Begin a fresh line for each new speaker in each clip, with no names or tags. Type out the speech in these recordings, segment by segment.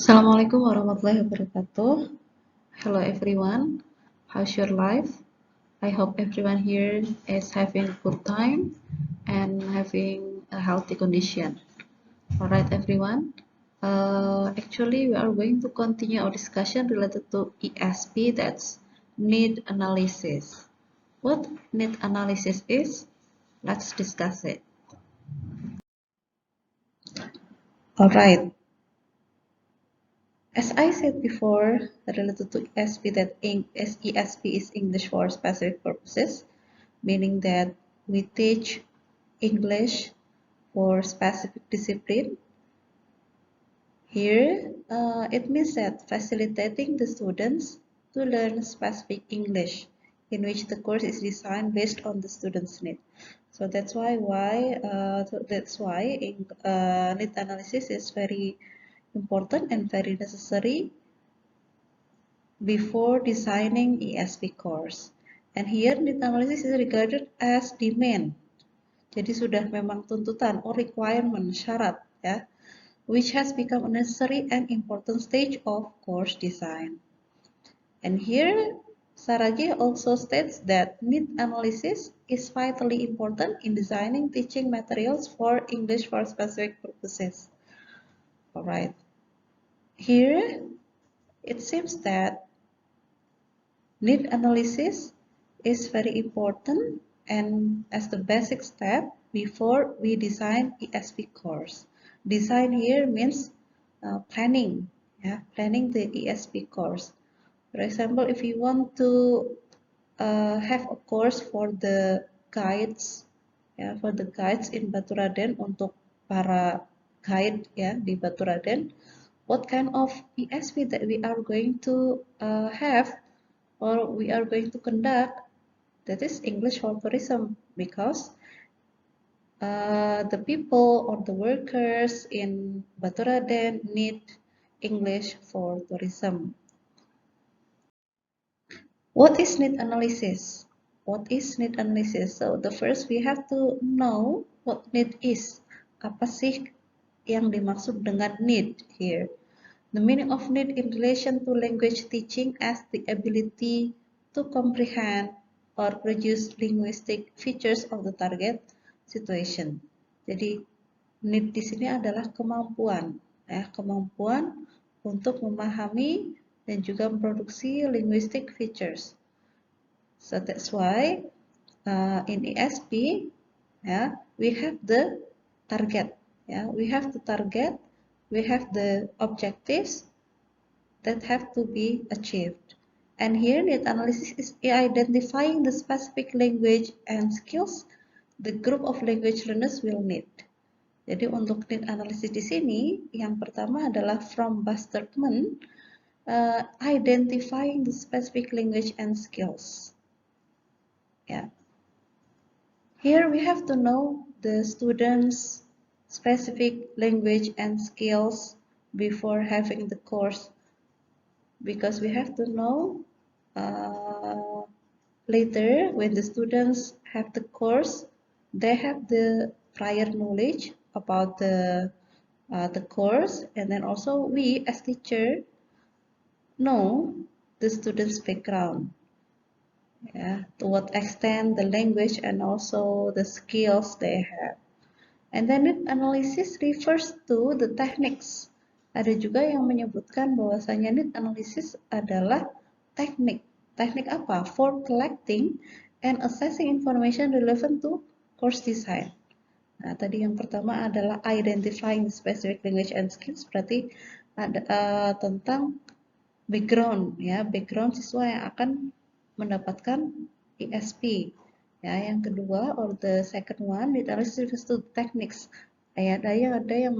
Assalamualaikum warahmatullahi wabarakatuh. Hello everyone. How's your life? I hope everyone here is having a good time and having a healthy condition. Alright everyone. Actually we are going to continue our discussion related to ESP, that's need analysis. What need analysis is? Let's discuss it. Alright. As I said before, related to ESP, that ESP is English for Specific Purposes, meaning that we teach English for specific discipline. Here, it means that facilitating the students to learn specific English, in which the course is designed based on the student's need. So that's why need analysis is very important and very necessary before designing ESP course. And here need analysis is regarded as demand. Jadi sudah memang tuntutan or requirement, syarat ya, which has become a necessary and important stage of course design. And here Saragi also states that need analysis is vitally important in designing teaching materials for English for specific purposes. Alright. Here it seems that need analysis is very important and as the basic step before we design ESP course. Design here means planning, planning the ESP course. For example, if you want to have a course for the guides, for the guides in Baturaden untuk para guide di Baturaden, what kind of ESP that we are going to have or we are going to conduct, that is English for tourism, because the people or the workers in Baturaden need English for tourism. What is need analysis? What is need analysis? So the first we have to know what need is. Apa sih yang dimaksud dengan need here? The meaning of need in relation to language teaching as the ability to comprehend or produce linguistic features of the target situation. Jadi need di sini adalah kemampuan, kemampuan untuk memahami dan juga memproduksi linguistic features. So that's why in ESP, we have the target. We have the target. We have the objectives that have to be achieved. And here need analysis is identifying the specific language and skills the group of language learners will need. Jadi untuk need analysis di sini, yang pertama adalah from bus statement, identifying the specific language and skills. Here we have to know the students' specific language and skills before having the course, because we have to know later when the students have the course, they have the prior knowledge about the course, and then also we as teacher know the students' background. To what extent the language and also the skills they have. And then need analysis refers to the techniques. Ada juga yang menyebutkan bahwasanya need analysis adalah teknik. Teknik apa? For collecting and assessing information relevant to course design. Nah, tadi yang pertama adalah identifying specific language and skills, berarti ada tentang background, background siswa yang akan mendapatkan ESP. Yang kedua, or the second one, need analysis to techniques. Ada yang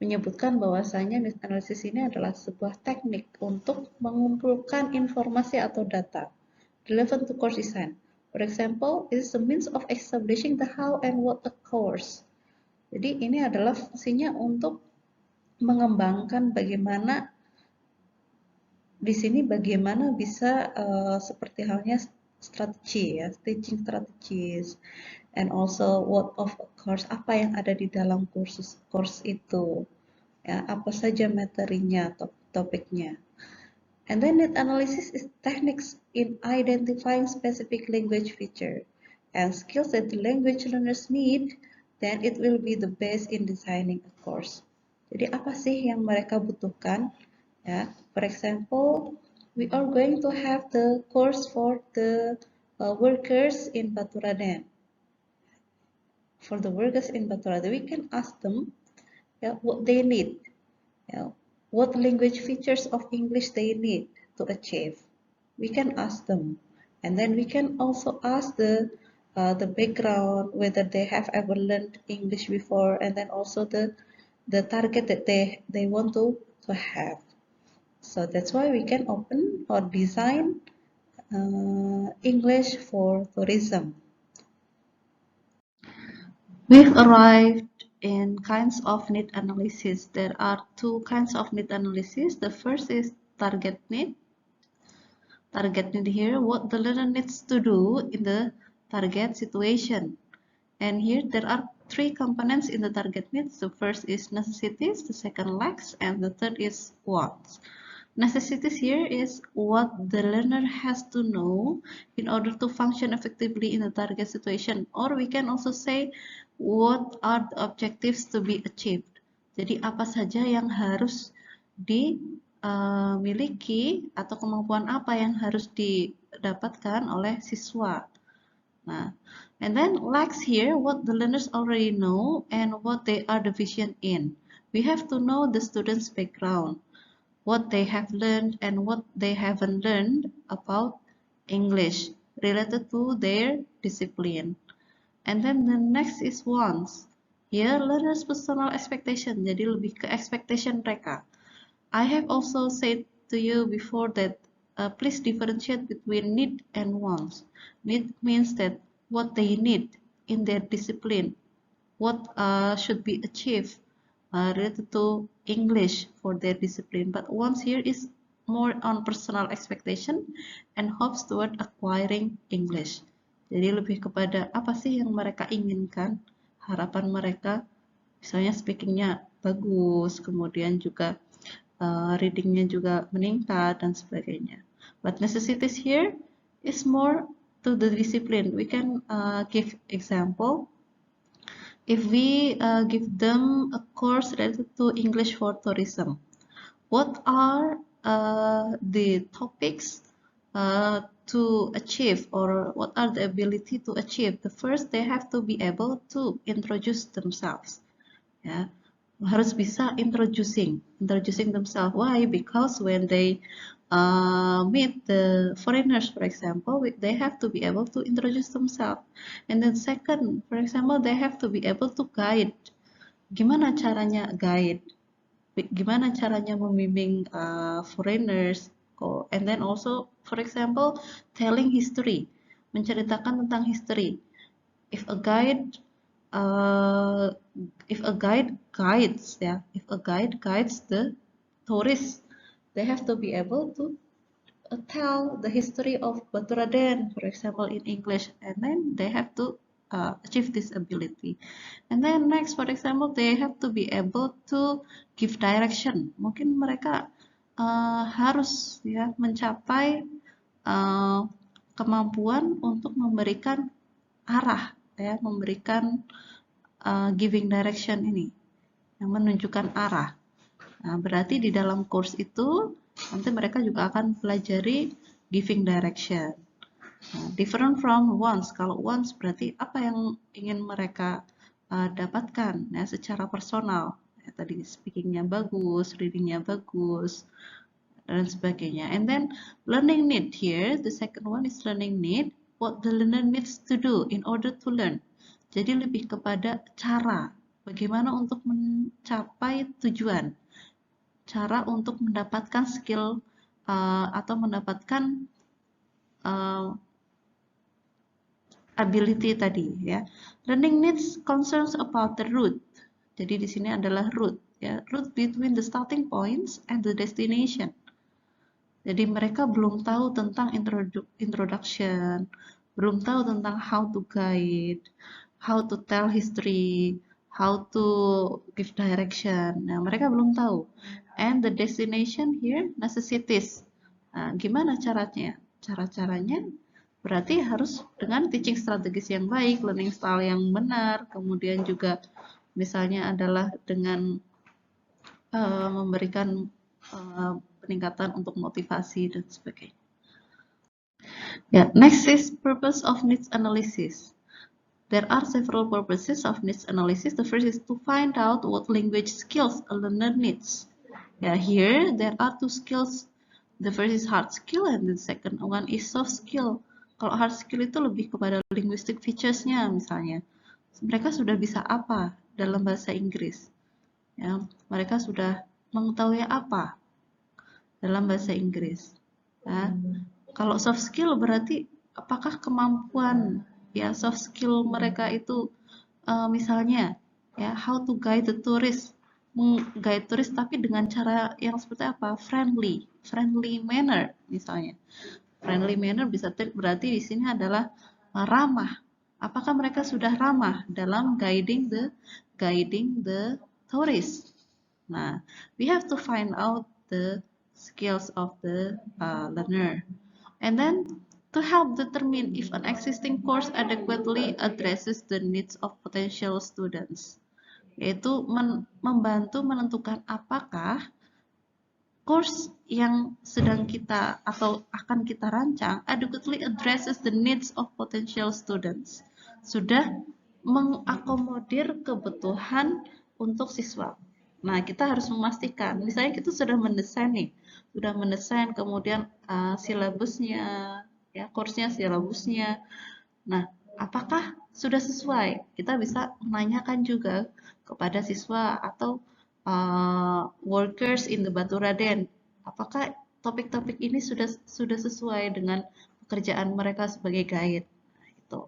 menyebutkan bahwasanya need analysis ini adalah sebuah teknik untuk mengumpulkan informasi atau data relevant to course design. For example, it is a means of establishing the how and what a course. Jadi ini adalah fungsinya untuk mengembangkan bagaimana di sini bagaimana bisa seperti halnya strategi, teaching strategies, and also what of a course, apa yang ada di dalam course itu, ya, apa saja materinya, topiknya. And then need analysis is techniques in identifying specific language feature and skills that the language learners need, then it will be the best in designing a course. Jadi apa sih yang mereka butuhkan? Ya, for example, we are going to have the course for the workers in Baturaden. For the workers in Baturaden, we can ask them what they need, what language features of English they need to achieve. We can ask them, and then we can also ask the background, whether they have ever learned English before, and then also the target that they want to have. So that's why we can open or design English for tourism. We've arrived in kinds of need analysis. There are two kinds of need analysis. The first is target need. Target need here, what the learner needs to do in the target situation. And here there are three components in the target needs. The first is necessities, the second lacks, and the third is wants. Necessities here is what the learner has to know in order to function effectively in the target situation, or we can also say what are the objectives to be achieved. Jadi apa saja yang harus dimiliki atau kemampuan apa yang harus didapatkan oleh siswa. Nah, and then lacks here what the learners already know and what they are deficient in. We have to know the student's background, what they have learned and what they haven't learned about English related to their discipline. And then the next is wants. Here learners personal expectation, jadi lebih ke expectation mereka. I have also said to you before that please differentiate between need and wants. Need means that what they need in their discipline, what should be achieved related to English for their discipline. But wants here is more on personal expectation and hopes toward acquiring English. Jadi lebih kepada apa sih yang mereka inginkan, harapan mereka, misalnya speakingnya bagus, kemudian juga readingnya juga meningkat dan sebagainya. But necessities here is more to the discipline. We can give example. If we give them a course related to English for tourism, what are the topics to achieve, or what are the ability to achieve? The first, they have to be able to introduce themselves. Ya, harus bisa introducing themselves. Why? Because when they meet the foreigners, for example, they have to be able to introduce themselves. And then second, for example, they have to be able to guide. Gimana caranya guide? Gimana caranya membimbing foreigners? And then also, for example, telling history, menceritakan tentang history. If a guide guides the tourists, they have to be able to tell the history of Baturaden, for example, in English, and then they have to achieve this ability. And then next, for example, they have to be able to give direction. Mungkin mereka harus ya mencapai kemampuan untuk memberikan arah, ya, memberikan giving direction ini, yang menunjukkan arah. Nah, berarti di dalam course itu nanti mereka juga akan pelajari giving direction. Nah, different from wants. Kalau wants berarti apa yang ingin mereka dapatkan ya, secara personal. Ya, tadi speakingnya bagus, readingnya bagus, dan sebagainya. And then learning need here, the second one is learning need. What the learner needs to do in order to learn. Jadi lebih kepada cara, bagaimana untuk mencapai tujuan, cara untuk mendapatkan skill atau mendapatkan ability tadi ya. Learning needs concerns about the route. Jadi di sini adalah route ya, route between the starting points and the destination. Jadi mereka belum tahu tentang introduction, belum tahu tentang how to guide, how to tell history, how to give direction. Nah, mereka belum tahu. And the destination here necessities. Nah, gimana caranya? Cara-caranya berarti harus dengan teaching strategis yang baik, learning style yang benar, kemudian juga misalnya adalah dengan memberikan peningkatan untuk motivasi dan sebagainya. Yeah, next is purpose of needs analysis. There are several purposes of needs analysis. The first is to find out what language skills a learner needs. Yeah, here there are two skills. The first is hard skill and the second one is soft skill. Kalau hard skill itu lebih kepada linguistic features-nya misalnya. Mereka sudah bisa apa dalam bahasa Inggris? Ya, mereka sudah mengetahui apa dalam bahasa Inggris. Ya. Kalau soft skill berarti apakah kemampuan ya soft skill mereka itu misalnya ya how to guide the tourist, mengguide turis tapi dengan cara yang seperti apa? Friendly manner misalnya. Friendly manner bisa berarti di sini adalah ramah. Apakah mereka sudah ramah dalam guiding the tourist? Nah, we have to find out the skills of the learner. And then to help determine if an existing course adequately addresses the needs of potential students, yaitu membantu menentukan apakah course yang sedang kita atau akan kita rancang adequately addresses the needs of potential students, sudah mengakomodir kebutuhan untuk siswa. Nah, kita harus memastikan, misalnya kita sudah mendesain nih, sudah mendesain kemudian silabusnya, ya, course-nya, silabusnya. Nah, apakah sudah sesuai? Kita bisa menanyakan juga kepada siswa atau workers in the Batu Raden, apakah topik-topik ini sudah sesuai dengan pekerjaan mereka sebagai guide? Nah, itu.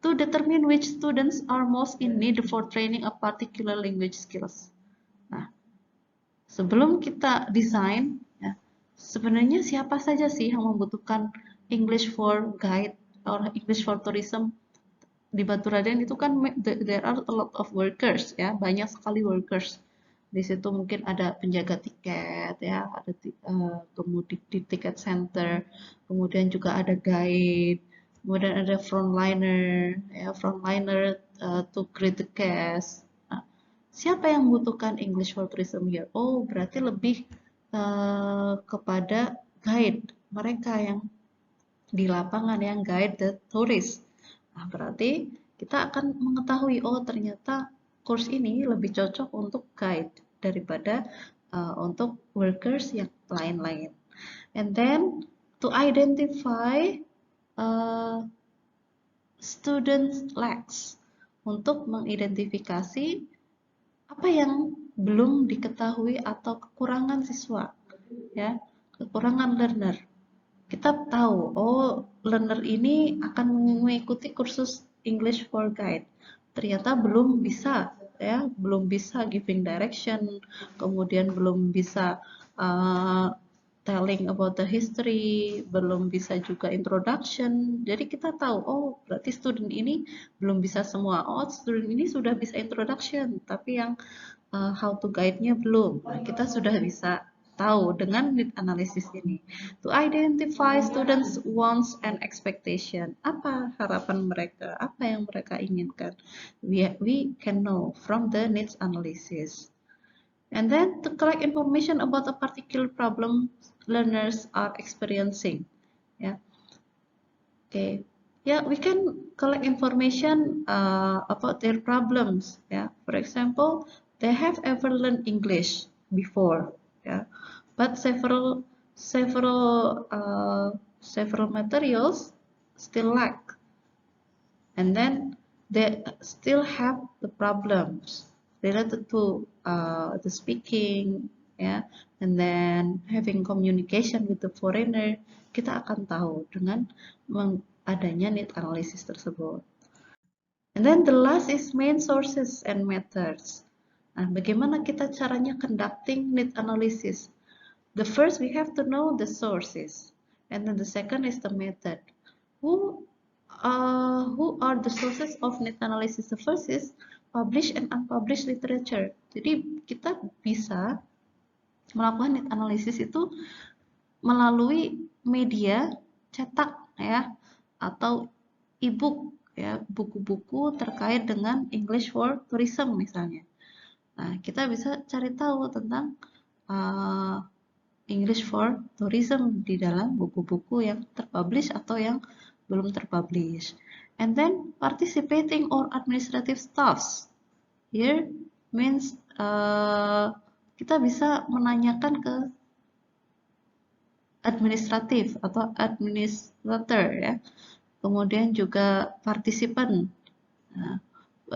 To determine which students are most in need for training a particular language skills. Nah, sebelum kita desain, ya, sebenarnya siapa saja sih yang membutuhkan English for guide or English for tourism di Batu Raden itu kan there are a lot of workers ya, banyak sekali workers. Di situ mungkin ada penjaga tiket ya, ada kemudian di tiket center, kemudian juga ada guide, kemudian ada frontliner ya, frontliner to greet the guest. Nah, siapa yang membutuhkan English for tourism here? Oh, berarti lebih kepada guide, mereka yang di lapangan yang guide the tourist. Nah, berarti kita akan mengetahui, oh ternyata course ini lebih cocok untuk guide daripada untuk workers yang lain-lain. And then to identify students lacks, untuk mengidentifikasi apa yang belum diketahui atau kekurangan siswa, ya, kekurangan learner. Kita tahu, oh learner ini akan mengikuti kursus English for Guide. Ternyata belum bisa, ya, belum bisa giving direction, kemudian belum bisa telling about the history, belum bisa juga introduction. Jadi kita tahu, oh berarti student ini belum bisa semua. Oh student ini sudah bisa introduction, tapi yang how to guide-nya belum. Nah, kita sudah bisa tahu dengan need analysis ini. To identify students' wants and expectation. Apa harapan mereka? Apa yang mereka inginkan? We can know from the needs analysis. And then to collect information about a particular problem learners are experiencing. Yeah. Okay. Yeah, we can collect information about their problems. Yeah. For example, they have ever learned English before. Yeah. But several materials still lack, and then they still have the problems related to the speaking, ya, and then having communication with the foreigner. Kita akan tahu dengan adanya need analysis tersebut. And then the last is main sources and methods. Nah, bagaimana kita caranya conducting need analysis? The first, we have to know the sources, and then the second is the method. Who are the sources of need analysis? The first is published and unpublished literature. Jadi kita bisa melakukan need analysis itu melalui media cetak ya, atau e-book ya, buku-buku terkait dengan English for Tourism misalnya. Nah, kita bisa cari tahu tentang English for Tourism di dalam buku-buku yang terpublish atau yang belum terpublish. And then participating or administrative staffs. Here means kita bisa menanyakan ke administratif atau administrator ya. Kemudian juga participant. Nah,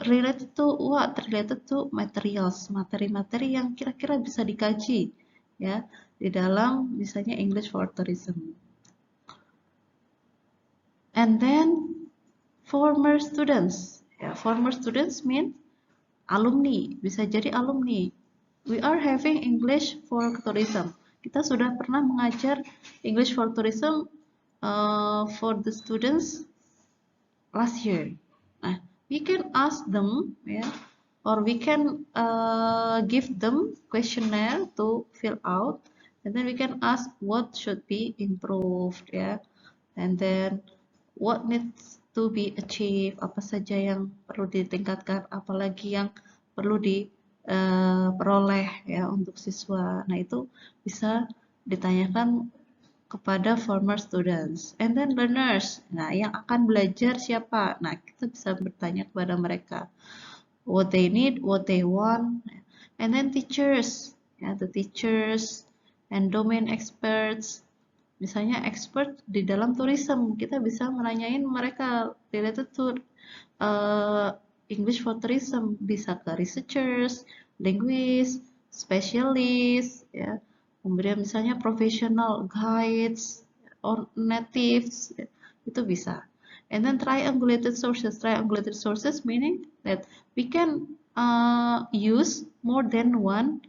related to what? Related to materials, materi-materi yang kira-kira bisa dikaji ya di dalam misalnya English for Tourism. And then former students. Ya, former students mean alumni, bisa jadi alumni. We are having English for Tourism. Kita sudah pernah mengajar English for Tourism for the students last year. Nah, we can ask them, ya, or we can give them questionnaire to fill out, and then we can ask what should be improved, ya, and then what needs to be achieved, apa saja yang perlu ditingkatkan, apalagi yang perlu diperoleh ya untuk siswa. Nah, itu bisa ditanyakan kepada former students. And then learners. Nah, yang akan belajar siapa? Nah, kita bisa bertanya kepada mereka. What they need, what they want. And then teachers. Ya, the teachers and domain experts. Misalnya expert di dalam tourism, kita bisa menanyain mereka related to English for tourism, bisa ke researchers, linguists, specialists, ya. Kemudian misalnya professional guides or natives, ya, itu bisa. And then triangulated sources. Triangulated sources meaning that we can use more than one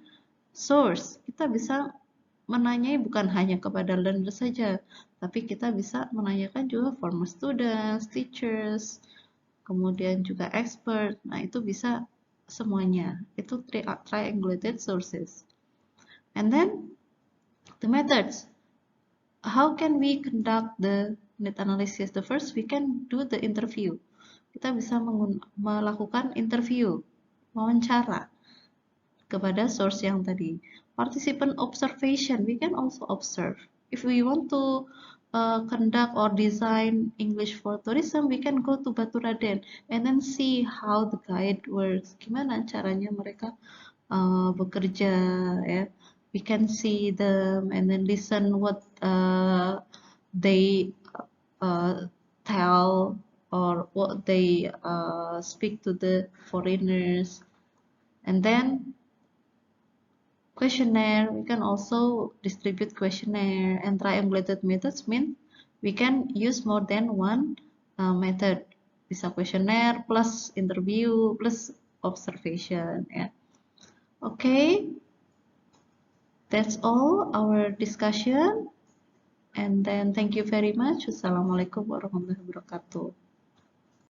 source. Kita bisa menanyai bukan hanya kepada learner saja, tapi kita bisa menanyakan juga former students, teachers, kemudian juga expert. Nah, itu bisa semuanya. Itu triangulated sources. And then the methods. How can we conduct the need analysis? The first, we can do the interview. Kita bisa melakukan interview, wawancara kepada source yang tadi. Participant observation, we can also observe. If we want to conduct or design English for Tourism, we can go to Baturaden and then see how the guide works. Gimana caranya mereka bekerja ya. We can see them and then listen what they tell or what they speak to the foreigners. And then questionnaire, we can also distribute questionnaire. And triangulated methods mean we can use more than one method. Bisa questionnaire plus interview plus observation ya. Okay, that's all our discussion. And then thank you very much. Wassalamualaikum warahmatullahi wabarakatuh.